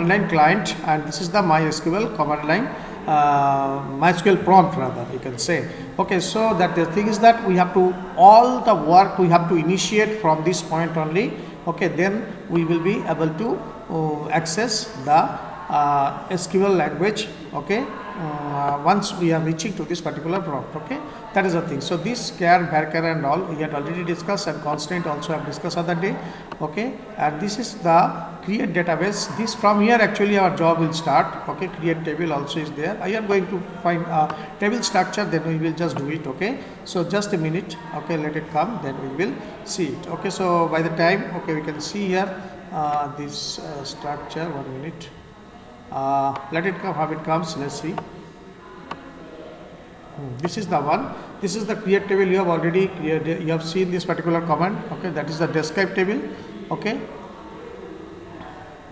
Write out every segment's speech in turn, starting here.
line client, and this is the MySQL command line, MySQL prompt rather, you can say. Okay, so that the thing is that we have to, all the work we have to initiate from this point only. Okay, then we will be able to access the SQL language. Okay, once we are reaching to this particular prompt. Okay, that is the thing. So this char, varchar and all we had already discussed, and constant also have discussed other day. Okay, and this is the create database. This from here actually our job will start. Okay, create table also is there. I am going to find a table structure, then we will just do it. Okay, so just a minute. Okay, let it come, then we will see it. Okay, so by the time, okay, we can see here this structure. 1 minute. Let it come, how it comes, let's see. This is the one. This is the create table. You have already created, you have seen this particular command. Okay, that is the describe table. Okay,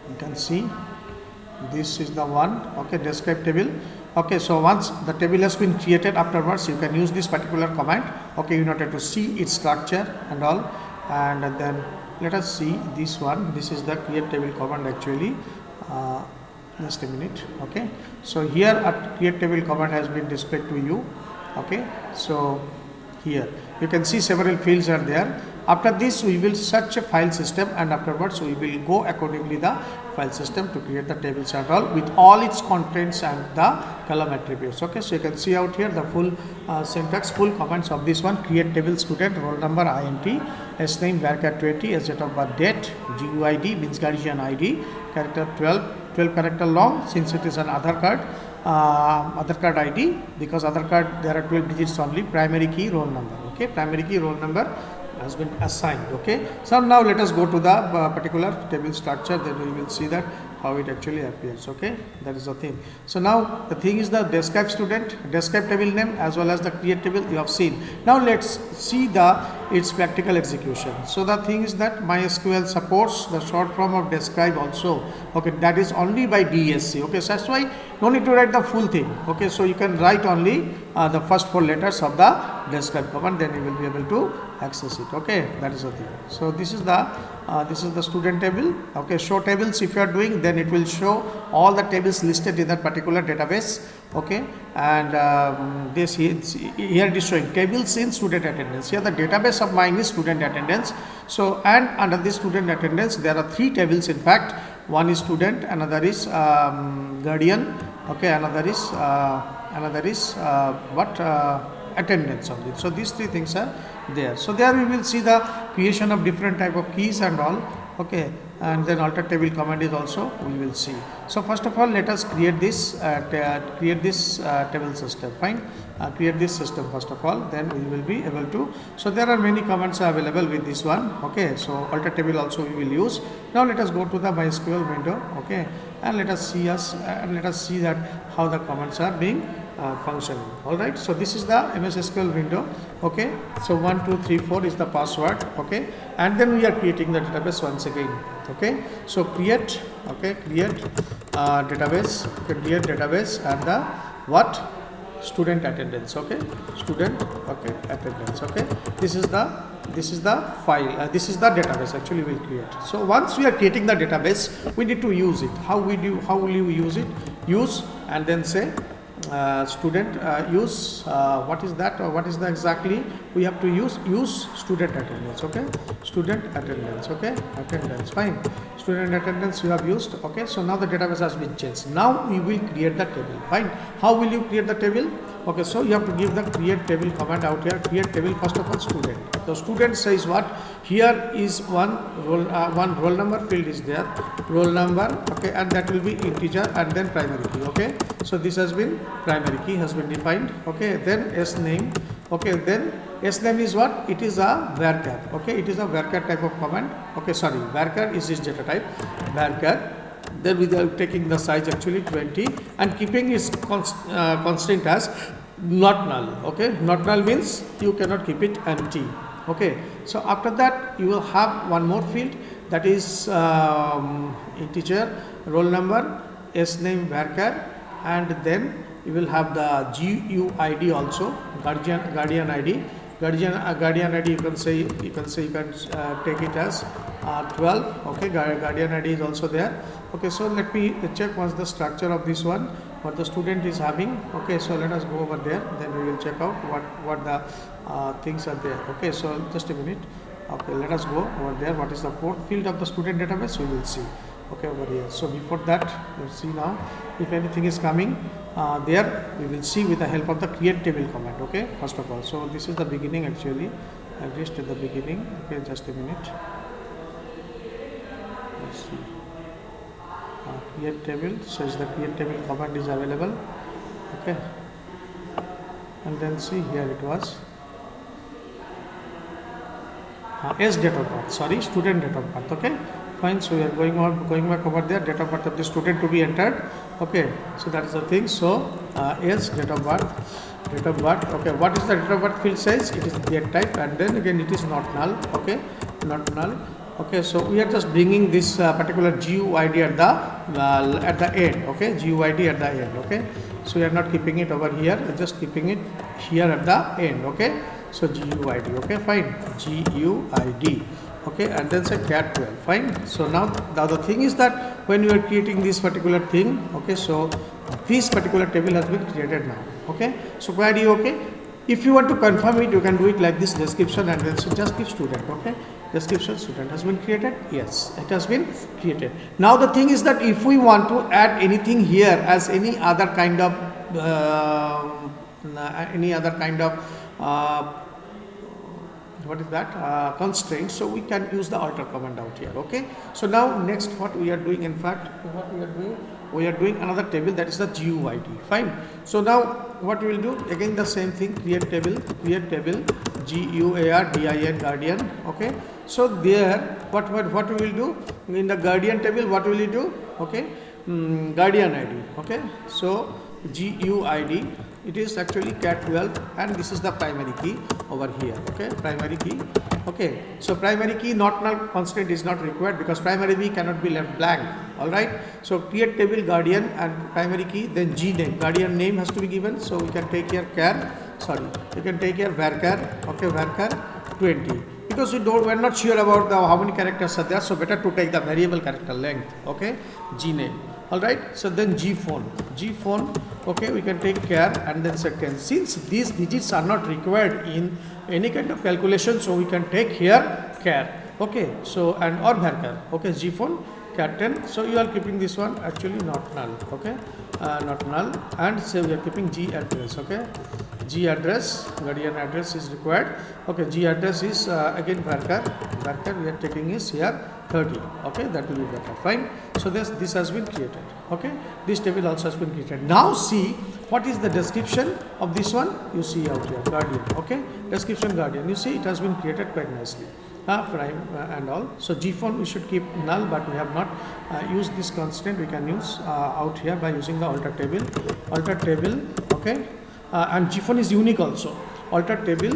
you can see this is the one. Okay, describe table. Okay, so once the table has been created, afterwards you can use this particular command. Okay, in order to see its structure and all. And then let us see this one. This is the create table command actually. Just a minute. Okay, so here a create table command has been displayed to you. Okay, so here you can see several fields are there. After this we will search a file system, and afterwards we will go accordingly the file system to create the tables and all with all its contents and the column attributes. Okay, so you can see out here the full syntax, full commands of this one: create table, student, roll number, int, s name, varchar 20, as date of birth, date, GUID means guardian ID, character 12 character long, since it is an Aadhaar card ID, because Aadhaar card there are 12 digits only. Primary key, roll number. Okay, primary key, roll number has been assigned. Okay, so now let us go to the particular table structure, then we will see that how it actually appears. Okay, that is the thing. So now the thing is the describe student, describe table name, as well as the create table you have seen. Now let's see its practical execution. So the thing is that MySQL supports the short form of describe also. Okay, that is only by DSC. Okay, so that's why no need to write the full thing. Okay, so you can write only the first 4 letters of the describe command, then you will be able to access it. Okay, that is the thing. So this is the student table. Okay, show tables if you are doing, then it will show all the tables listed in that particular database. Okay, and this here it is showing tables in student attendance. Here the database of mine is student attendance. So, and under this student attendance there are 3 tables in fact. One is student, another is guardian. Okay, another is attendance only. So these 3 things are there. So there we will see the creation of different type of keys and all. Okay, and then alter table command is also we will see. So first of all, let us create this table system. Fine, create this system first of all, then we will be able to. So there are many commands available with this one. Okay, so alter table also we will use. Now let us go to the MySQL window. Okay, and let us see that how the commands are being functioning. All right, so this is the MS SQL window. Okay, so 1 2 3 4 is the password. Okay, and then we are creating the database once again. Okay, so create. Okay, create database. Okay, create database, and the what, student attendance. Okay, student, okay, attendance. Okay, this is the file, this is the database actually we will create. So once we are creating the database, we need to use it. How will you use it? Use, and then say student use what is that, or what is the exactly we have to use student attendance. Okay, student attendance. Okay, attendance. Fine, student attendance you have used. Okay, so now the database has been changed. Now we will create the table. Fine, how will you create the table? Okay, so you have to give the create table command out here. Create table, first of all, student. The student says what? Here is one roll number field is there, roll number. Okay, and that will be integer, and then primary key. Okay, so this has been primary key has been defined. Okay, then s name. Okay, then s name is what? It is a varchar. Okay, it is a varchar type of command. Okay, sorry, varchar is this data type, varchar. Then we are taking the size actually 20 and keeping its constant as not null. Okay, not null means you cannot keep it empty. Okay, so after that you will have one more field, that is integer, roll number, s name, varchar, and then you will have the GUID also, guardian ID, guardian ID, you can take it as 12. Okay, guardian ID is also there. Okay, so let me check once the structure of this one, what the student is having. Okay, so let us go over there, then we will check out what the things are there. Okay, so just a minute. Okay, let us go over there. What is the fourth field of the student database? We will see. Okay, over here. So before that, let's see now if anything is coming there. We will see with the help of the create table command. Okay, first of all, so this is the beginning actually. I reached at the beginning. Okay, just a minute. Let's see. Create table says the create table command is available. Okay, and then see here it was. As date of birth, sorry, student date of birth. Okay, fine. So we are going back over there. Date of birth of the student to be entered. Okay, so that is the thing. So as date of birth. Okay, what is the date of birth field says? It is date type, and then again it is not null. Okay, not null. Okay, so we are just bringing this particular GUID at the end. Okay, GUID at the end. Okay, so we are not keeping it over here, just keeping it here at the end. Okay, so GUID. Okay, fine, GUID. Okay, and then say cat 12. Fine. So now the other thing is that when you are creating this particular thing, okay, so this particular table has been created now. Okay, so query. Okay, if you want to confirm it, you can do it like this, description, and then so just give student. Okay, description student has been created. Yes, it has been created. Now the thing is that if we want to add anything here as any other kind of what is that constraint, so we can use the alter command out here. Okay, so now next what we are doing, in fact we are doing another table, that is the GUID. Fine. So now what we will do, again the same thing, create table GUARDIN guardian. Okay, so there what we will do in the guardian table, what will you do? Okay, guardian ID. Okay, so GUID, it is actually cat 12, and this is the primary key over here. Okay, primary key. Okay, so primary key not null constraint is not required because primary key cannot be left blank. All right, so create table guardian and primary key, then G name, guardian name has to be given. So we can take here you can take here varchar. Okay, varchar 20, because we are not sure about how many characters are there, so better to take the variable character length. Okay, G name. All right, so then G phone. Okay, we can take care and then set 10. Since these digits are not required in any kind of calculation, so we can take here care. Okay, so and or varchar. Okay, G phone cat 10. So you are keeping this one actually not null. Okay, not null, and so we are keeping G address. Okay, G address, guardian address is required. Okay, G address is again varchar we are taking is here 30. Okay, that will be better. Fine. So this has been created. Okay, this table also has been created. Now see what is the description of this one. You see out here guardian. Okay, description guardian. You see it has been created quite nicely. Prime and all. So G phone we should keep null, but we have not used this constraint. We can use out here by using the alter table. Okay, and G phone is unique also. Alter table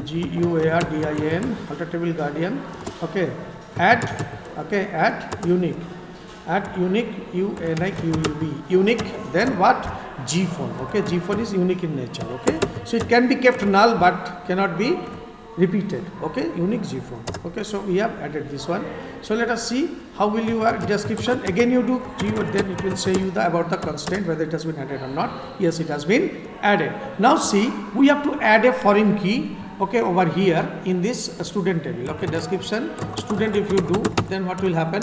GUARDIN, alter table guardian. Okay, add unique unique, then what? G phone. Okay, G phone is unique in nature. Okay, so it can be kept null but cannot be repeated. Okay, unique G phone. Okay, so we have added this one. So let us see how will you add description. Again you do G, then it will say you about the constraint whether it has been added or not. Yes, it has been added. Now see, we have to add a foreign key. Okay, over here in this student table. Okay, description student, if you do, then what will happen?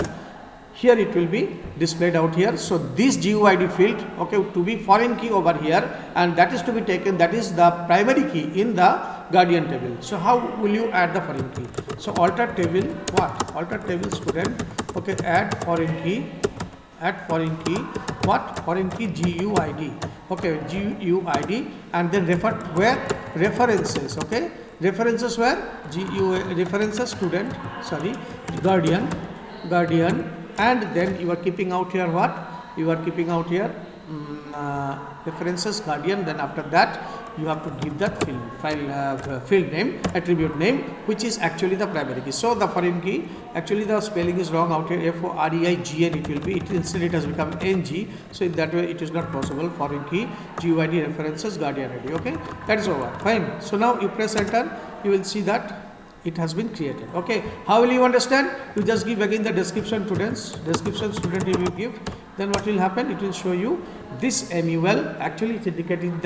Here it will be displayed out here. So this GUID field, okay, to be foreign key over here, and that is to be taken, that is the primary key in the guardian table. So how will you add the foreign key? So alter table, what? Alter table student. Okay, add foreign key, what? Foreign key GUID. Okay, GUID, and then refer where? References. Okay, references where? References student, sorry, guardian, and then you are keeping out here what? You are keeping out here references guardian. Then after that you have to give that field name, attribute name, which is actually the primary key. So the foreign key, actually the spelling is wrong out here, FOREIGN it will be, instead it has become NG, so in that way it is not possible. Foreign key GUID references guardian ID. Okay, that is over. Fine. So now you press enter you will see that it has been created. Okay, how will you understand? You just give again the description student you will give. Then what will happen? It will show you this MUL. Actually, it's indicating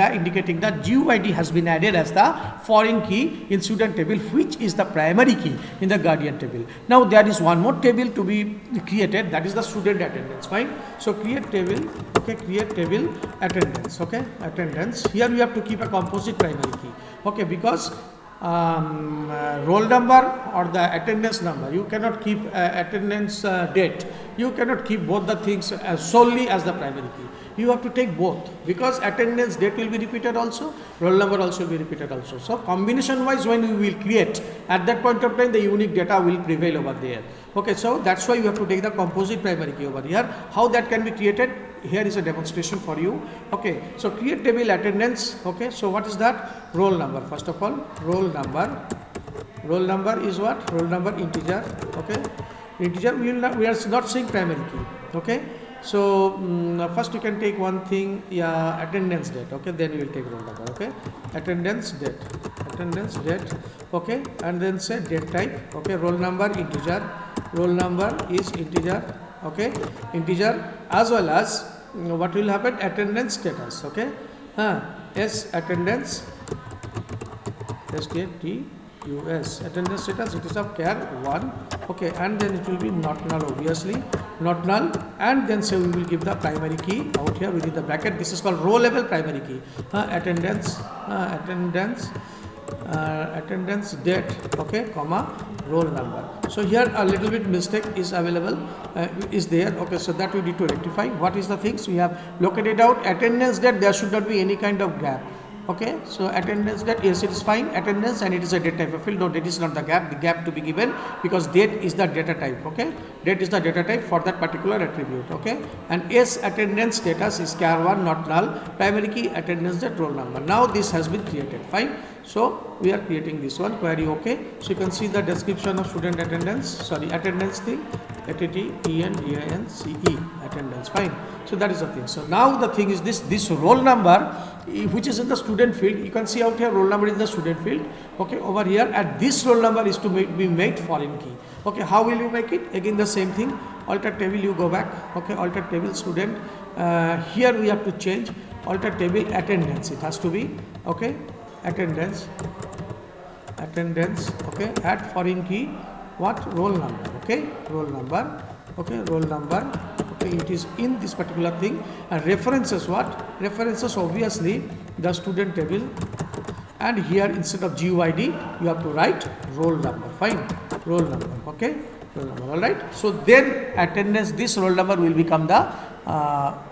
that GUID has been added as the foreign key in student table, which is the primary key in the guardian table. Now there is one more table to be created, that is the student attendance. Fine. So create table. Okay, create table attendance. Okay, attendance. Here we have to keep a composite primary key. Okay, because roll number or the attendance number, you cannot keep attendance date, you cannot keep both the things solely as the primary key. You have to take both, because attendance date will be repeated also, roll number also will be repeated also. So combination wise, when we will create, at that point of time the unique data will prevail over there. Okay, so that's why you have to take the composite primary key over here. How that can be created? Here is a demonstration for you. Okay, so create table attendance. Okay, so what is that? Roll number. First of all, roll number. Roll number is what? Roll number integer. Okay, integer. We are not saying primary key. Okay, so first you can take one thing. Yeah, attendance date. Okay, then we will take roll number. Okay, attendance date. Attendance date. Okay, and then say date type. Okay, roll number integer. Roll number is integer. Okay, integer, as well as what will happen? Attendance status. Okay, yes, attendance status, attendance status, it is of char 1. Okay, and then it will be not null, obviously not null, and then say we will give the primary key out here within the bracket. This is called row level primary key. Attendance attendance date, okay, comma roll number. So here a little bit mistake is available, is there. Okay, so that we need to rectify. What is the things we have located out? Attendance date, there should not be any kind of gap. Okay, so attendance date, yes, it is fine, attendance, and it is a date type of field. No, that is not the gap to be given, because date is the data type. Okay, date is the data type for that particular attribute. Okay, and yes, attendance status is char 1, not null, primary key, attendance date, roll number. Now this has been created. Fine. So we are creating this one, query. Okay, so you can see the description of student attendance, attendance thing, attendance, fine. So that is the thing. So now the thing is this roll number, which is in the student field, you can see out here roll number in the student field. Okay, over here, and this roll number is to be made foreign key. Okay, how will you make it? Again the same thing, alter table, you go back. Okay, alter table student, here we have to change alter table attendance, it has to be. Okay, attendance, okay, add foreign key, what? Roll number. Okay, roll number. Okay, roll number. Okay, it is in this particular thing, and references what? References obviously the student table, and here instead of GUID you have to write roll number. Fine, roll number. Okay, roll number. All right. So then attendance, this roll number will become the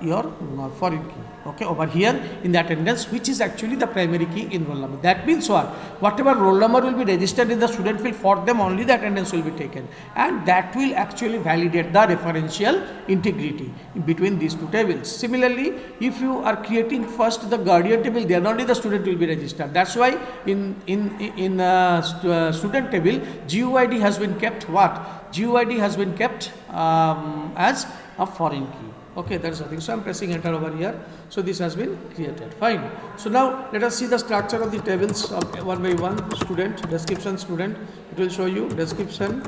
your foreign key. Okay, over here in the attendance, which is actually the primary key in roll number. That means what? Whatever roll number will be registered in the student field, for them only the attendance will be taken, and that will actually validate the referential integrity between these two tables. Similarly, if you are creating first the guardian table, then only the student will be registered. That's why in student table, GUID has been kept what? GUID has been kept as a foreign key. Okay, that is nothing. So I'm pressing enter over here. So this has been created. Fine. So now let us see the structure of the tables of one by one. Student, description, student. It will show you description,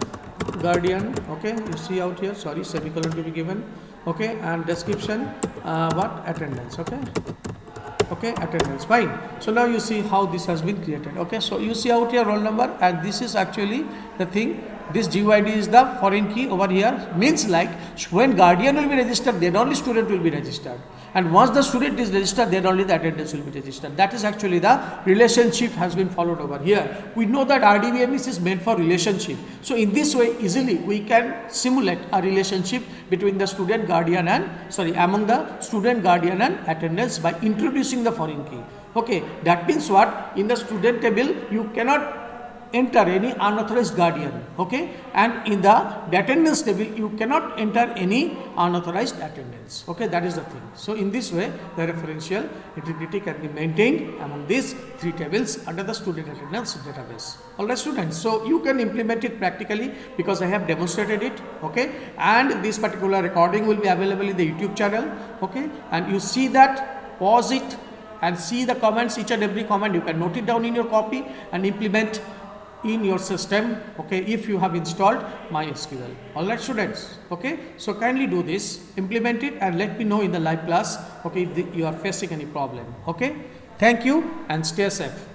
guardian. Okay, you see out here. Sorry, semicolon to be given. Okay, and description. What? Attendance. Okay. Okay, attendance. Fine. So now you see how this has been created. Okay, so you see out here roll number, and this is actually the thing. This GUID is the foreign key over here, means like when guardian will be registered, then only student will be registered, and once the student is registered, then only the attendance will be registered. That is actually the relationship has been followed over here. We know that RDBMS is meant for relationship. So in this way, easily we can simulate a relationship between the student, guardian and among the student, guardian and attendance by introducing the foreign key. Okay, that means what? In the student table, you cannot enter any unauthorized guardian. Okay, and in the attendance table you cannot enter any unauthorized attendance. Okay, that is the thing. So in this way the referential integrity can be maintained among these three tables under the student attendance database. Alright students, so you can implement it practically because I have demonstrated it. Okay, and this particular recording will be available in the YouTube channel. Okay, and you see that, pause it and see the comments, each and every comment. You can note it down in your copy and implement in your system, okay, if you have installed MySQL. Alright students, okay, so kindly do this, implement it and let me know in the live class, okay, if you are facing any problem. Okay, thank you and stay safe.